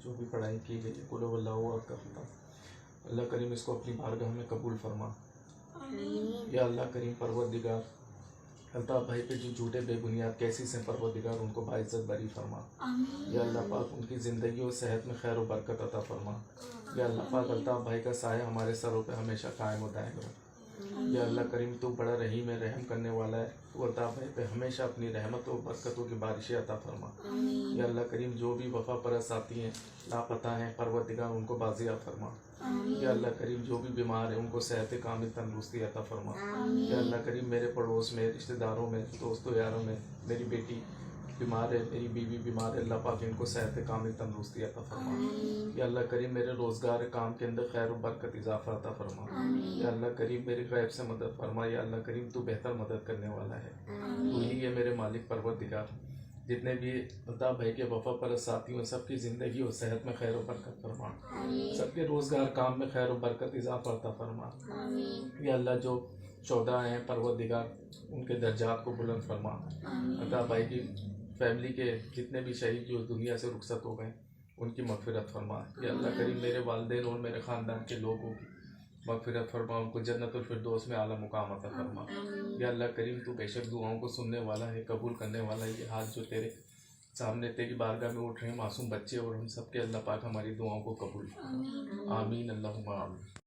जो भी पढ़ाई की गई है कुल वल्लाहु अहद का ख़त्म, अल्लाह करीम इसको अपनी बारगाह में कबूल फरमा। या अल्लाह करीम परवरदिगार अल्ताफ़ भाई पे जो झूठे बेबुनियाद केसेस हैं परवरदिगार उनको बाइज़्ज़त बरी फरमा। या अल्लाह पाक उनकी ज़िंदगी और सेहत में खैर व बरकत अता फरमा। या अल्लाह पाक अल्ताफ़ भाई का साया हमारे सरों पे हमेशा कायम व दायम रहे। या अल्लाह करीम तू बड़ा रहीम है, रहम करने वाला है, तू अल्ताफ़ भाई पे हमेशा अपनी रहमत और बरकतों की बारिशें अता फरमा। या अल्लाह करीम जो भी वफ़ा परस्त साथी हैं लापता हैं परवरदिगार उनको बाज़ियाब फरमा। या अल्लाह करीम जो भी बीमार है उनको सेहत कामिल तंदुरुस्ती अता फरमा। या अल्लाह करीम मेरे पड़ोस में, रिश्तेदारों में, दोस्तों यारों में मेरी बेटी बीमार है, मेरी बीवी बीमार है, अल्लाह पाक इनको सेहत कामिल तंदुरुस्ती अता फरमा। या अल्लाह करीम मेरे रोज़गार काम के अंदर खैर व बरकत इजाफ़ा अता फरमा। या अल्लाह करीम मेरे गैब से मदद फरमा। या अल्लाह करीम तू बेहतर मदद करने वाला है, तू ही है मेरे मालिक परवरदिगार। जितने भी अल्ताफ़ भाई के वफ़ा परस्त साथी हैं सबकी ज़िंदगी और सेहत में खैर व बरकत फरमा, सबके रोज़गार काम में खैर व बरकत इजाफ़ा अता फरमा। या अल्लाह जो शोहदा हैं परवरदिगार उनके दर्जात को बुलंद फरमा। अल्ताफ़ भाई की फैमिली के जितने भी शहीद जो दुनिया से रुखसत हो गए उनकी मग़फ़िरत फरमा। या अल्लाह करीम मेरे वालिदैन और मेरे ख़ानदान के लोगों की मग़फ़िरत फरमा, उनको जन्नतुल फिरदौस में आला मुकाम अता फरमा। या अल्लाह करीम तू बेशक दुआओं को सुनने वाला है, कबूल करने वाला है। ये हाथ जो तेरे सामने तेरी बारगाह में उठ रहे हैं मासूम बच्चे और हम सब के अल्लाह पाक हमारी दुआओं को कबूल फरमा। आमीन अल्लाहुम्मा आमीन।